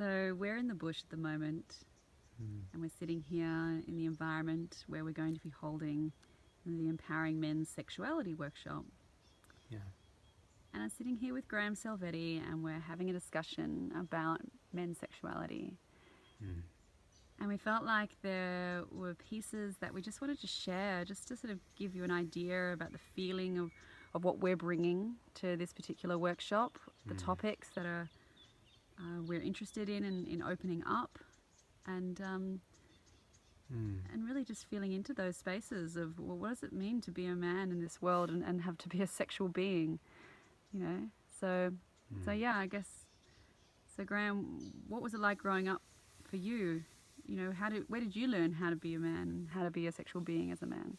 So we're in the bush at the moment, and we're sitting here in the environment where we're going to be holding the Empowering Men's Sexuality workshop. Yeah. And I'm sitting here with Graeme Salvetti, and we're having a discussion about men's sexuality. And we felt like there were pieces that we just wanted to share, just to sort of give you an idea about the feeling of what we're bringing to this particular workshop, the topics that we're interested in opening up, and really just feeling into those spaces of, well, what does it mean to be a man in this world and have to be a sexual being, you know? So yeah, I guess. So Graeme, what was it like growing up for you? You know, where did you learn how to be a man and how to be a sexual being as a man?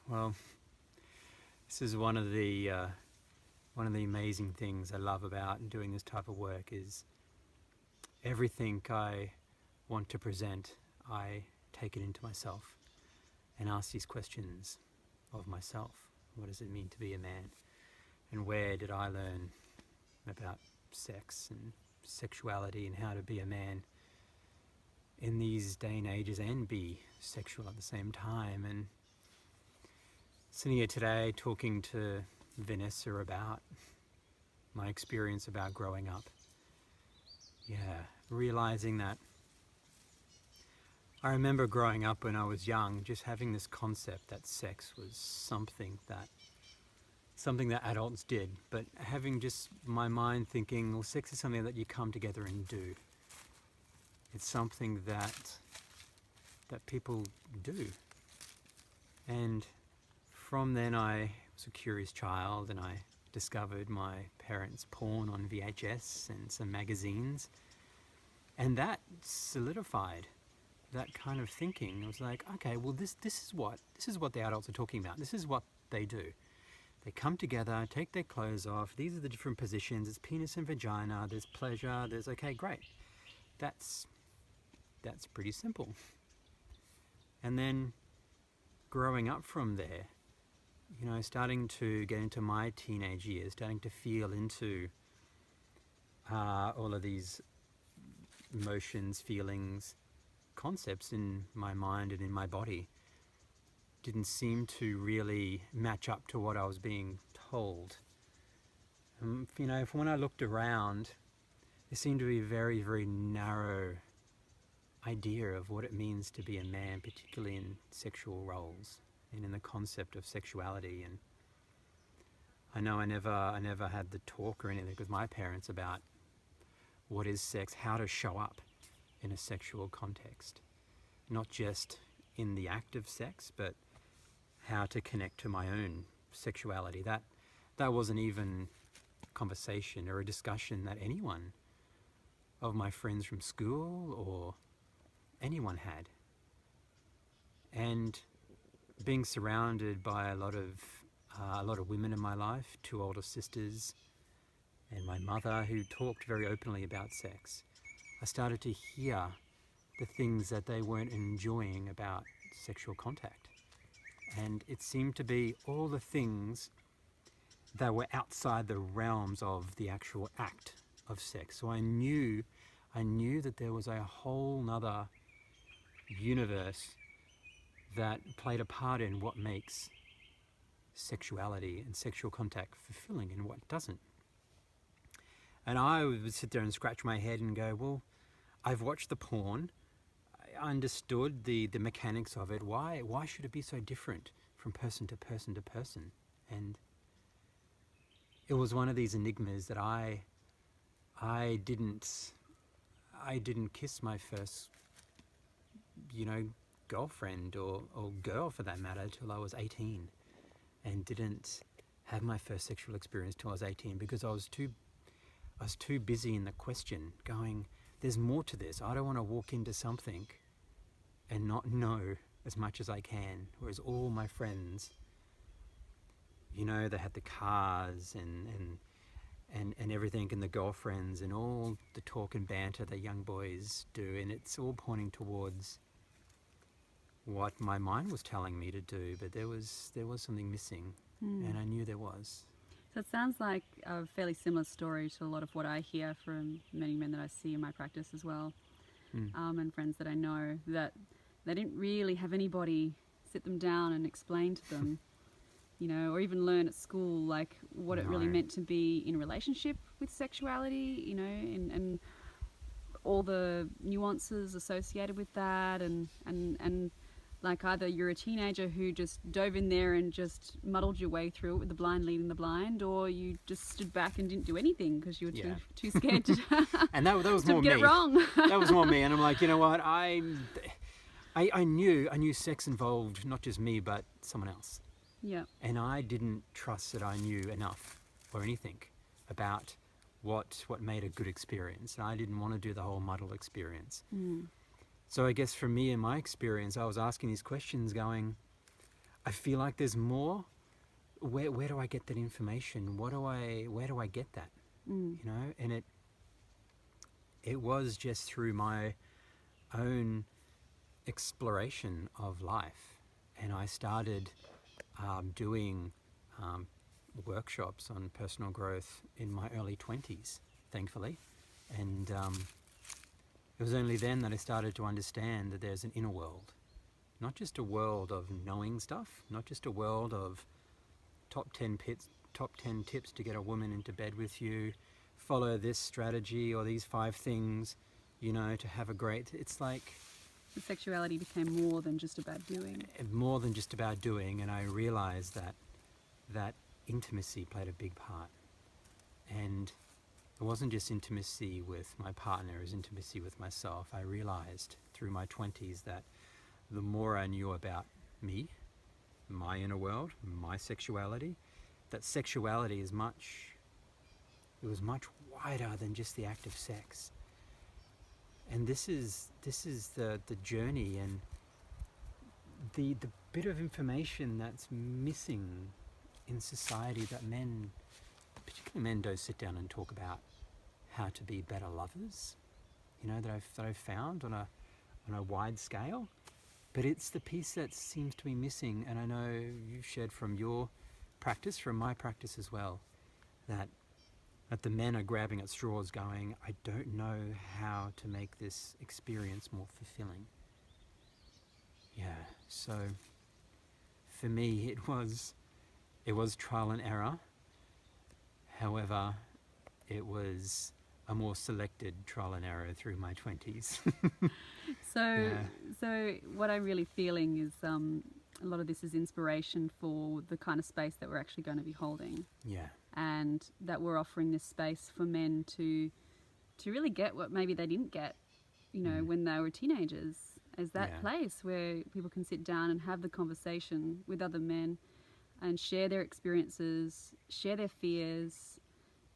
Well, this is one of the amazing things I love about doing this type of work is everything I want to present, I take it into myself and ask these questions of myself. What does it mean to be a man? And where did I learn about sex and sexuality and how to be a man in these day and ages and be sexual at the same time? And sitting here today talking to Vanessa about my experience about growing up. Yeah, realizing that I remember growing up when I was young, just having this concept that sex was something that adults did, but having just my mind thinking, well, sex is something that you come together and do. It's something that people do. And from then I was a curious child and I discovered my parents' porn on VHS and some magazines, and that solidified that kind of thinking. I was like, okay, well this is what the adults are talking about. This is what they do. They come together, take their clothes off. These are the different positions. It's penis and vagina. There's pleasure. There's okay, great. That's pretty simple. And then growing up from there, you know, starting to get into my teenage years, starting to feel into all of these emotions, feelings, concepts in my mind and in my body didn't seem to really match up to what I was being told. You know, when I looked around, there seemed to be a very, very narrow idea of what it means to be a man, particularly in sexual roles and in the concept of sexuality. And I know I never had the talk or anything with my parents about what is sex, how to show up in a sexual context, not just in the act of sex, but how to connect to my own sexuality. That wasn't even a conversation or a discussion that anyone of my friends from school or anyone had. And being surrounded by a lot of women in my life, 2 older sisters, and my mother who talked very openly about sex, I started to hear the things that they weren't enjoying about sexual contact. And it seemed to be all the things that were outside the realms of the actual act of sex. So I knew that there was a whole nother universe that played a part in what makes sexuality and sexual contact fulfilling and what doesn't. And I would sit there and scratch my head and go, well, I've watched the porn, I understood the mechanics of it. Why should it be so different from person to person to person? And it was one of these enigmas that I didn't kiss my first, you know, girlfriend or girl for that matter till I was 18, and didn't have my first sexual experience till I was 18 because I was too busy in the question going, there's more to this. I don't want to walk into something and not know as much as I can. Whereas all my friends, you know, they had the cars and everything, and the girlfriends and all the talk and banter that young boys do, and it's all pointing towards what my mind was telling me to do, but there was something missing, and I knew there was. So it sounds like a fairly similar story to a lot of what I hear from many men that I see in my practice as well, and friends that I know, that they didn't really have anybody sit them down and explain to them, you know, or even learn at school, like what it really No. meant to be in a relationship with sexuality, you know, and all the nuances associated with that, and like either you're a teenager who just dove in there and just muddled your way through it with the blind leading the blind, or you just stood back and didn't do anything because you were too scared to, And that was to more get me. it wrong. That was more me. And I'm like, you know what? I knew sex involved not just me, but someone else. Yeah. And I didn't trust that I knew enough or anything about what made a good experience. And I didn't want to do the whole muddle experience. So I guess for me, in my experience, I was asking these questions going, I feel like there's more. Where do I get that information? Where do I get that? You know, and it was just through my own exploration of life. And I started doing workshops on personal growth in my early 20s, thankfully. And it was only then that I started to understand that there's an inner world. Not just a world of knowing stuff, not just a world of top 10 tips to get a woman into bed with you, follow this strategy or these 5 things, you know, to have a great... It's like... The sexuality became more than just about doing. More than just about doing, and I realized that intimacy played a big part. And it wasn't just intimacy with my partner, it was intimacy with myself. I realized through my 20s that the more I knew about me, my inner world, my sexuality, that sexuality is much wider than just the act of sex. And this is the journey, and the bit of information that's missing in society that men, particularly men, don't sit down and talk about how to be better lovers, you know, that I've found on a wide scale. But it's the piece that seems to be missing, and I know you've shared from your practice, from my practice as well, that the men are grabbing at straws going, I don't know how to make this experience more fulfilling. Yeah, so for me it was trial and error. However, it was a more selected trial and error through my 20s. So what I'm really feeling is a lot of this is inspiration for the kind of space that we're actually going to be holding. Yeah. And that we're offering this space for men to really get what maybe they didn't get, you know, when they were teenagers, as that place where people can sit down and have the conversation with other men and share their experiences, share their fears,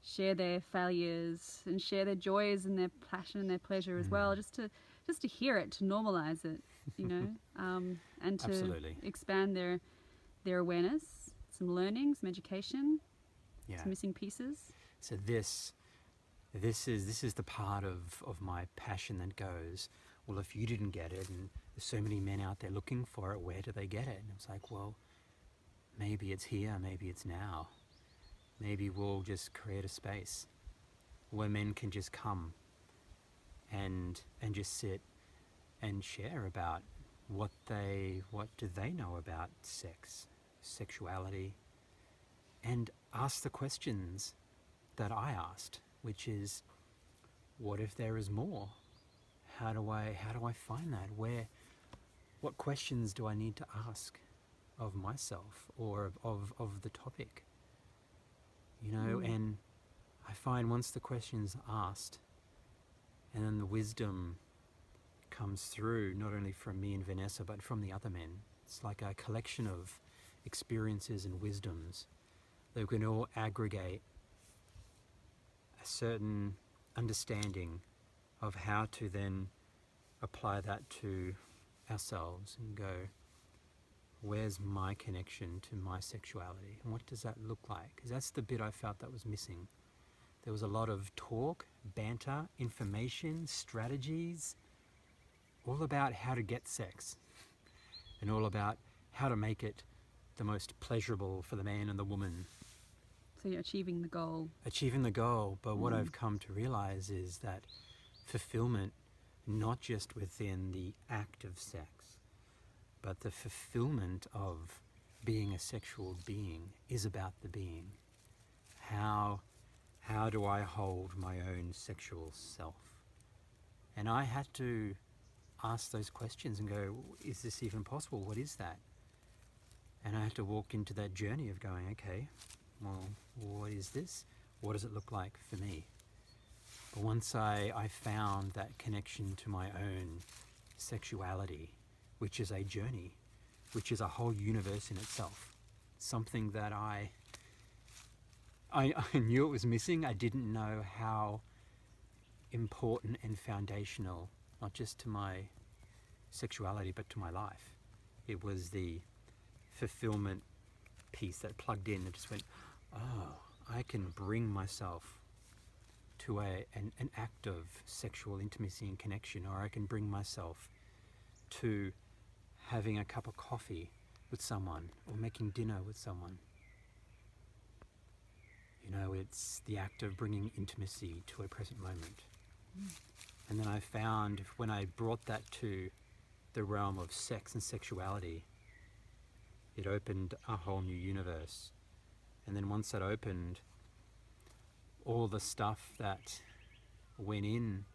share their failures, and share their joys and their passion and their pleasure as well, just to hear it, to normalize it, you know, and to Absolutely. expand their awareness, some learning, some education, some missing pieces. So this is the part of my passion that goes, well, if you didn't get it, and there's so many men out there looking for it, where do they get it? And it's like, well, maybe it's here, maybe it's now. Maybe we'll just create a space where men can just come and just sit and share about what do they know about sex, sexuality, and ask the questions that I asked, which is, what if there is more? How do I find that? What questions do I need to ask of myself or of the topic? You know, and I find once the question's asked, and then the wisdom comes through, not only from me and Vanessa, but from the other men. It's like a collection of experiences and wisdoms that we can all aggregate a certain understanding of how to then apply that to ourselves and go, where's my connection to my sexuality, and what does that look like? Because that's the bit I felt that was missing. There was a lot of talk, banter, information, strategies, all about how to get sex, and all about how to make it the most pleasurable for the man and the woman. So you're achieving the goal. Achieving the goal. But what I've come to realize is that fulfillment, not just within the act of sex, but the fulfillment of being a sexual being is about the being. How do I hold my own sexual self? And I had to ask those questions and go, is this even possible? What is that? And I had to walk into that journey of going, okay, well, what is this? What does it look like for me? But once I found that connection to my own sexuality, which is a journey, which is a whole universe in itself, something that I knew it was missing. I didn't know how important and foundational, not just to my sexuality, but to my life. It was the fulfillment piece that plugged in and just went, oh, I can bring myself to an act of sexual intimacy and connection, or I can bring myself to having a cup of coffee with someone or making dinner with someone. You know, it's the act of bringing intimacy to a present moment. And then I found when I brought that to the realm of sex and sexuality, it opened a whole new universe. And then once that opened, all the stuff that went in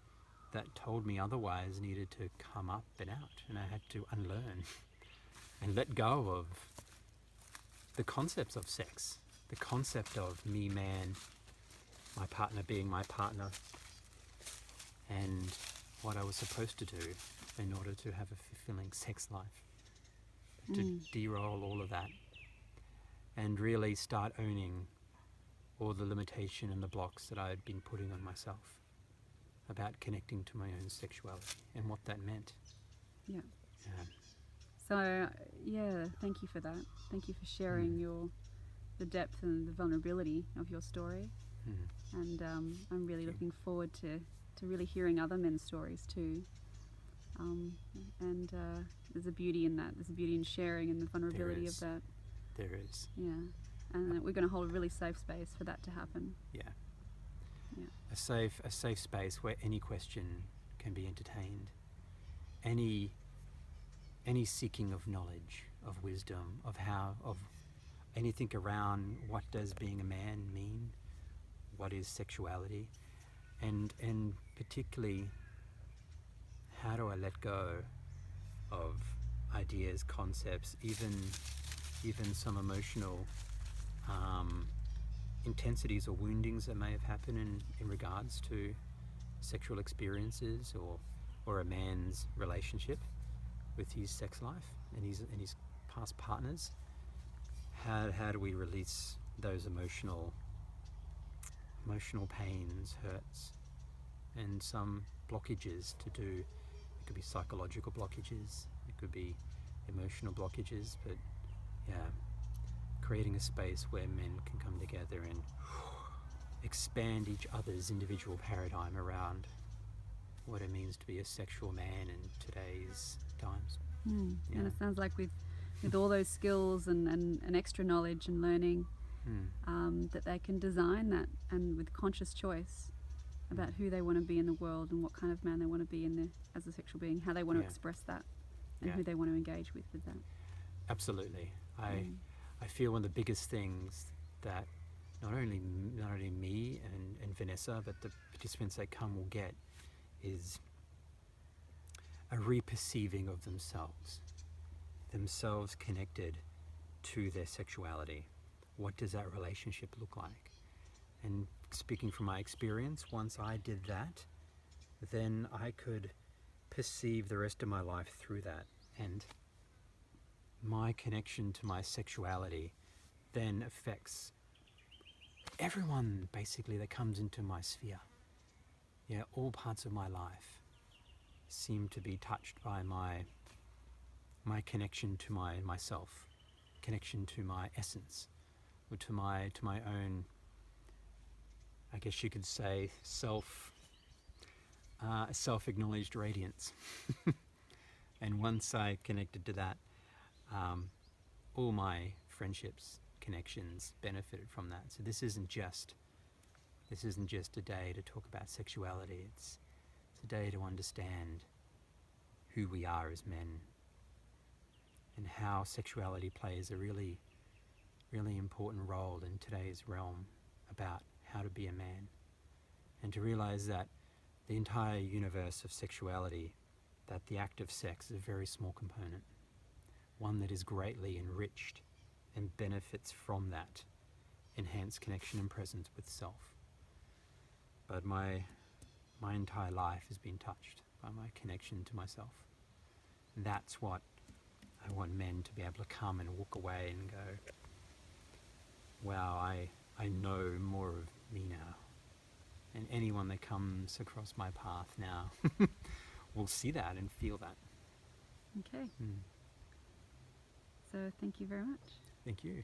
that told me otherwise needed to come up and out, and I had to unlearn and let go of the concepts of sex, the concept of me, man, my partner being my partner, and what I was supposed to do in order to have a fulfilling sex life. To de-roll all of that and really start owning all the limitation and the blocks that I had been putting on myself about connecting to my own sexuality and what that meant. Yeah. Yeah. So, yeah, thank you for that. Thank you for sharing the depth and the vulnerability of your story. And I'm really looking forward to really hearing other men's stories too. And there's a beauty in that. There's a beauty in sharing and the vulnerability of that. There is. Yeah. And we're going to hold a really safe space for that to happen. Yeah. Yeah. A safe space where any question can be entertained. Any seeking of knowledge, of wisdom, of anything around what does being a man mean, what is sexuality, and particularly how do I let go of ideas, concepts, even some emotional intensities or woundings that may have happened in regards to sexual experiences or a man's relationship with his sex life and his past partners. How do we release those emotional pains, hurts, and some blockages to do? It could be psychological blockages, it could be emotional blockages, but yeah, creating a space where men can come together and expand each other's individual paradigm around what it means to be a sexual man in today's times. And it sounds like with all those skills and extra knowledge and learning, that they can design that, and with conscious choice about who they want to be in the world and what kind of man they want to be as a sexual being, how they want to express that, and who they want to engage with that. Absolutely. I feel one of the biggest things that not only me and Vanessa, but the participants that come will get is a reperceiving of themselves connected to their sexuality. What does that relationship look like? And speaking from my experience, once I did that, then I could perceive the rest of my life through that. And my connection to my sexuality then affects everyone basically that comes into my sphere. Yeah, all parts of my life seem to be touched by my connection to myself, connection to my essence, or to my own, I guess you could say, self-acknowledged radiance. And once I connected to that, all my friendships connections benefited from that. So this isn't just a day to talk about sexuality. It's a day to understand who we are as men and how sexuality plays a really, really important role in today's realm about how to be a man, and to realize that the entire universe of sexuality, that the act of sex is a very small component, one that is greatly enriched and benefits from that enhanced connection and presence with self. But my entire life has been touched by my connection to myself. That's what I want men to be able to come and walk away and go, wow, I know more of me now. And anyone that comes across my path now will see that and feel that. Okay. So thank you very much. Thank you.